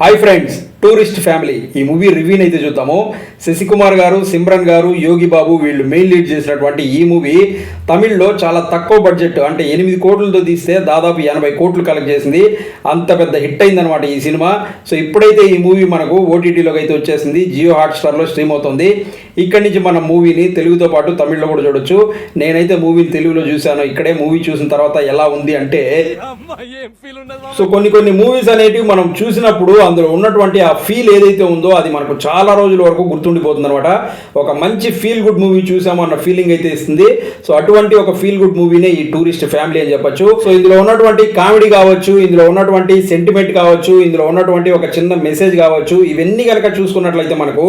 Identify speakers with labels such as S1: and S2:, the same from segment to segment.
S1: Hi friends, tourist family ఈ movie రివ్యూని అయితే చూద్దాము. శశికుమార్ గారు, సిమ్రన్ గారు, యోగి బాబు వీళ్ళు మెయిన్ లీడ్ చేసినటువంటి ఈ మూవీ తమిళ్లో చాలా తక్కువ బడ్జెట్ అంటే 8 కోట్లతో తీస్తే దాదాపు 80 కోట్లు కలెక్ట్ చేసింది. అంత పెద్ద హిట్ అయిందనమాట ఈ సినిమా. సో ఇప్పుడైతే ఈ మూవీ మనకు ఓటీటీలోకి అయితే వచ్చేసింది, జియో హాట్స్టార్లో స్ట్రీమ్ అవుతుంది. ఇక్కడి నుంచి మన మూవీని తెలుగుతో పాటు తమిళ్లో కూడా చూడొచ్చు. నేనైతే మూవీని తెలుగులో చూశాను. ఇక్కడే మూవీ చూసిన తర్వాత ఎలా ఉంది అంటే, సో కొన్ని మూవీస్ అనేటివి మనం చూసినప్పుడు అందులో ఉన్నటువంటి ఆ ఫీల్ ఏదైతే ఉందో అది మనకు చాలా రోజుల వరకు గుర్తుండిపోతుంది అనమాట. ఒక మంచి ఫీల్ గుడ్ మూవీ చూసాము అన్న ఫీలింగ్ అయితే ఇస్తుంది. సో అటువంటి ఒక ఫీల్ గుడ్ మూవీనే ఈ టూరిస్ట్ ఫ్యామిలీ అని చెప్పొచ్చు. సో ఇందులో ఉన్నటువంటి కామెడీ కావచ్చు, ఇందులో ఉన్నటువంటి సెంటిమెంట్ కావచ్చు, ఇందులో ఉన్నటువంటి ఒక చిన్న మెసేజ్ కావచ్చు, ఇవన్నీ కనుక చూసుకున్నట్లయితే మనకు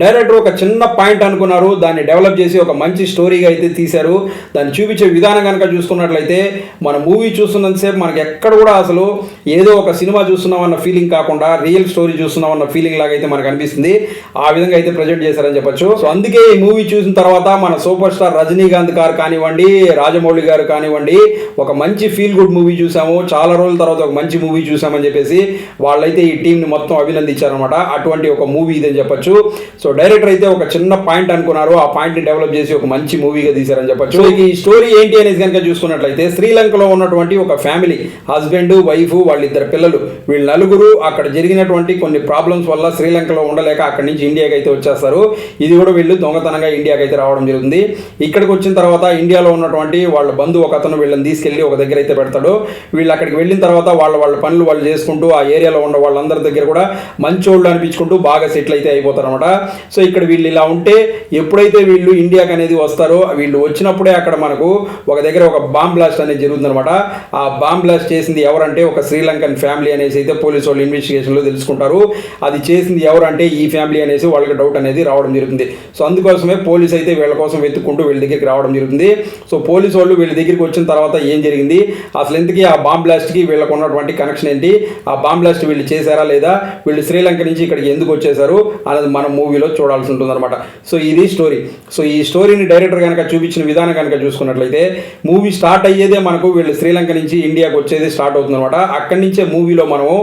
S1: డైరెక్టర్ ఒక చిన్న పాయింట్ అనుకున్నారు, దాన్ని డెవలప్ చేసి ఒక మంచి స్టోరీగా అయితే తీశారు. దాన్ని చూపించే విధానం కనుక చూసుకున్నట్లయితే మన మూవీ చూస్తున్నంతసేపు మనకి ఎక్కడ కూడా అసలు ఏదో ఒక సినిమా చూస్తున్నాం అన్న ఫీలింగ్ కాకుండా రియల్ స్టోరీ చూస్తున్నాం అన్న ఫీలింగ్ లాగా అయితే మనకు అనిపిస్తుంది. ఆ విధంగా అయితే ప్రజెంట్ చేశారని చెప్పొచ్చు. సో అందుకే ఈ మూవీ చూసిన తర్వాత మన సూపర్ స్టార్ రజనీకాంత్ గారు కానివ్వండి, రాజమౌళి గారు కానివ్వండి, ఒక మంచి ఫీల్ గుడ్ మూవీ చూసాము, చాలా రోజుల తర్వాత ఒక మంచి మూవీ చూసామని చెప్పేసి వాళ్ళైతే ఈ టీంని మొత్తం అభినందించారనమాట. అటువంటి ఒక మూవీ ఇదని చెప్పొచ్చు. సో డైరెక్టర్ అయితే ఒక చిన్న పాయింట్ అనుకున్నారు, ఆ పాయింట్ ని డెవలప్ చేసి ఒక మంచి మూవీగా తీశారని చెప్పొచ్చు. ఈ స్టోరీ ఏంటి అనేది కనుక చూసుకున్నట్లయితే, శ్రీలంకలో ఉన్నటువంటి ఒక ఫ్యామిలీ, హస్బెండ్, వైఫ్, వాళ్ళిద్దరు పిల్లలు, వీళ్ళు నలుగురు అక్కడ జరిగినటువంటి కొన్ని ప్రాబ్లమ్స్ వల్ల శ్రీలంకలో ఉండలేక అక్కడి నుంచి ఇండియాకి అయితే వచ్చేస్తారు. ఇది కూడా వీళ్ళు దొంగతనంగా ఇండియాకి అయితే రావడం జరుగుతుంది. ఇక్కడికి వచ్చిన తర్వాత ఇండియాలో ఉన్నటువంటి వాళ్ళ బంధువు ఒక అతను వీళ్ళని తీసుకెళ్లి ఒక దగ్గర అయితే పెడతాడు. వీళ్ళు అక్కడికి వెళ్ళిన తర్వాత వాళ్ళ పనులు వాళ్ళు చేసుకుంటూ ఆ ఏరియాలో ఉన్న వాళ్ళందరి దగ్గర కూడా మంచోళ్ళు అనిపించుకుంటూ బాగా సెటిల్ అయితే అయిపోతారు అనమాట. సో ఇక్కడ వీళ్ళు ఇలా ఉంటే ఎప్పుడైతే వీళ్ళు ఇండియాకి అనేది వస్తారో, వీళ్ళు వచ్చినప్పుడే అక్కడ మనకు ఒక దగ్గర ఒక బాంబ్ బ్లాస్ట్ అనేది జరుగుతుంది అనమాట. ఆ బాంబ్ బ్లాస్ట్ చేసింది ఎవరంటే ఒక శ్రీలంకన్ ఫ్యామిలీ అనేసి అయితే పోలీసు వాళ్ళు ఇన్వెస్టిగేషన్లో తెలుసుకుంటారు. అది చేసింది ఎవరంటే ఈ ఫ్యామిలీ అనేసి వాళ్ళకి డౌట్ అనేది రావడం జరుగుతుంది. సో అందుకోసమే పోలీస్ అయితే వీళ్ళ కోసం వెతుక్కుంటూ వీళ్ళ దగ్గరికి రావడం జరుగుతుంది. సో పోలీసు వాళ్ళు వీళ్ళ దగ్గరికి వచ్చిన తర్వాత ఏం జరిగింది, అసలు ఎందుకు ఆ బాంబ్ బ్లాస్ట్కి వీళ్ళకు ఉన్నటువంటి కనెక్షన్ ఏంటి, ఆ బాంబ్ బ్లాస్ట్ వీళ్ళు చేశారా లేదా, వీళ్ళు శ్రీలంక నుంచి ఇక్కడికి ఎందుకు వచ్చేసారు అనేది మనం మూవీలో చూడాల్సి ఉంటుంది అనమాట. సో ఇది స్టోరీ. సో ఈ స్టోరీని డైరెక్టర్ కనుక చూపించిన విధానం కనుక చూసుకున్నట్లయితే, మూవీ స్టార్ట్ అయ్యేదే మనకు వీళ్ళు శ్రీలంక నుంచి ఇండియాకి వచ్చేది స్టార్ట్ అవుతుంది అనమాట. అక్కడి నుంచే మూవీలో మనము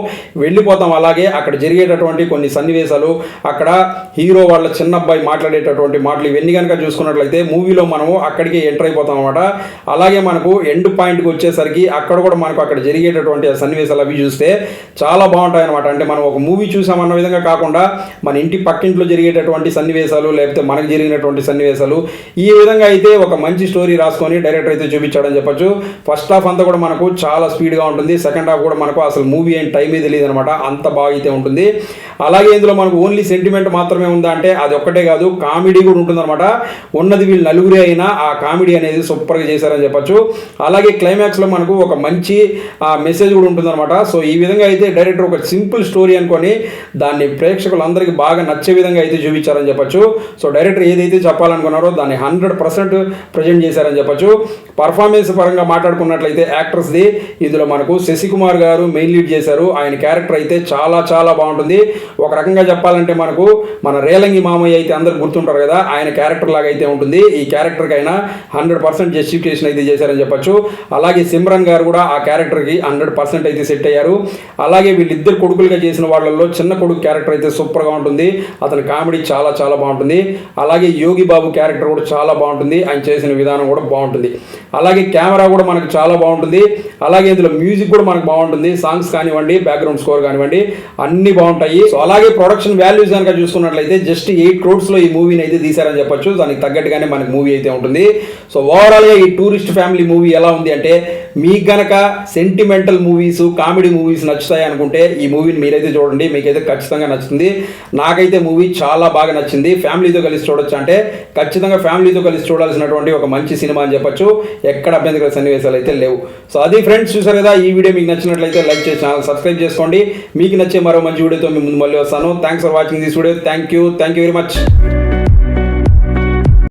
S1: వెళ్ళిపోతాం. అలాగే అక్కడ జరిగేటటువంటి కొన్ని సన్నివేశాలు, అక్కడ హీరో వాళ్ళ చిన్న అబ్బాయి మాట్లాడేటటువంటి మాటలు, ఇవన్నీ కనుక చూసుకున్నట్లయితే మూవీలో మనము అక్కడికి ఎంటర్ అయిపోతాం అనమాట. అలాగే మనకు ఎండ్ పాయింట్కి వచ్చేసరికి అక్కడ కూడా మనకు అక్కడ జరిగేటటువంటి సన్నివేశాలు అవి చూస్తే చాలా బాగుంటాయి అనమాట. అంటే మనం ఒక మూవీ చూసామన్న విధంగా కాకుండా మన ఇంటి పక్కింట్లో జరిగేటటువంటి సన్నివేశాలు, లేకపోతే మనకు జరిగినటువంటి సన్నివేశాలు, ఈ విధంగా అయితే ఒక మంచి స్టోరీ రాసుకొని డైరెక్టర్ అయితే చూపించాడని చెప్పొచ్చు. ఫస్ట్ హాఫ్ అంతా కూడా మనకు చాలా స్పీడ్గా ఉంటుంది, సెకండ్ హాఫ్ కూడా మనకు అసలు మూవీ ఏం టైమే తెలియదు అనమాట, అంత బాగా అయితే ఉంటుంది. అలాగే ఇందులో మనకు ఓన్లీ సెంటిమెంట్ మాత్రమే ఉందా అంటే అది ఒక్కటే కాదు, కామెడీ కూడా ఉంటుందన్నమాట. ఉన్నది వీళ్ళు నలుగురే అయినా ఆ కామెడీ అనేది సూపర్గా చేశారని చెప్పొచ్చు. అలాగే క్లైమాక్స్లో మనకు ఒక మంచి మెసేజ్ కూడా ఉంటుందన్నమాట. సో ఈ విధంగా అయితే డైరెక్టర్ ఒక సింపుల్ స్టోరీ అనుకొని దాన్ని ప్రేక్షకులందరికీ బాగా నచ్చే విధంగా అయితే చూపించారని చెప్పొచ్చు. సో డైరెక్టర్ ఏదైతే చెప్పాలనుకున్నారో దాన్ని 100% ప్రజెంట్ చేశారని చెప్పొచ్చు. పర్ఫార్మెన్స్ పరంగా మాట్లాడుకున్నట్లయితే యాక్టర్స్ది ఇందులో మనకు శశికుమార్ గారు మెయిన్ లీడ్ చేశారు. ఆయన క్యారెక్టర్ అయితే చాలా చాలా బాగుంటుంది. ఒక రకంగా చెప్పాలంటే మనకు మన రేలంగి మామయ్య అయితే అందరు గుర్తుంటారు కదా, ఆయన క్యారెక్టర్ లాగా అయితే ఉంటుంది. ఈ క్యారెక్టర్కి అయినా 100% జస్టిఫికేషన్ అయితే చేశారని చెప్పొచ్చు. అలాగే సిమ్రన్ గారు కూడా ఆ క్యారెక్టర్కి 100% అయితే సెట్ అయ్యారు. అలాగే వీళ్ళిద్దరు కొడుకులుగా చేసిన వాళ్ళల్లో చిన్న కొడుకు క్యారెక్టర్ అయితే సూపర్గా ఉంటుంది, అతని కామెడీ చాలా చాలా బాగుంటుంది. అలాగే యోగి బాబు క్యారెక్టర్ కూడా చాలా బాగుంటుంది, ఆయన చేసిన విధానం కూడా బాగుంటుంది. అలాగే కెమెరా కూడా మనకు చాలా బాగుంటుంది. అలాగే ఇందులో మ్యూజిక్ కూడా మనకు బాగుంటుంది, సాంగ్స్ కానివ్వండి, బ్యాక్గ్రౌండ్ స్కోర్ కానివ్వండి, అన్ని బాగుంటాయి. సో అలాగే ప్రొడక్షన్ వాల్యూస్ కనుక చూసుకున్నట్లయితే జస్ట్ 8 crores ఈ మూవీని అయితే తీశారని చెప్పొచ్చు. దానికి తగ్గట్టుగానే మనకి మూవీ అయితే ఉంటుంది. సో ఓవరాల్గా ఈ టూరిస్ట్ ఫ్యామిలీ మూవీ ఎలా ఉంది అంటే, మీకు గనక సెంటిమెంటల్ మూవీస్, కామెడీ మూవీస్ నచ్చుతాయి అనుకుంటే ఈ మూవీని మీరైతే చూడండి, మీకైతే ఖచ్చితంగా నచ్చుతుంది. నాకైతే మూవీ చాలా బాగా నచ్చింది. ఫ్యామిలీతో కలిసి చూడొచ్చు అంటే ఖచ్చితంగా ఫ్యామిలీతో కలిసి చూడాల్సినటువంటి ఒక మంచి సినిమా అని చెప్పొచ్చు. ఎక్కడ అభ్యంతర సన్నివేశాలు అయితే లేవు. సో అది ఫ్రెండ్స్, చూసారు కదా, ఈ వీడియో మీకు నచ్చినట్లయితే లైక్ చేసి ఛానల్ సబ్స్క్రైబ్ చేసుకోండి. మీకు నచ్చే మరో మంచి వీడియోతో మీ ముందు మళ్ళీ వస్తాను. Thanks for watching this video. Thank you very much.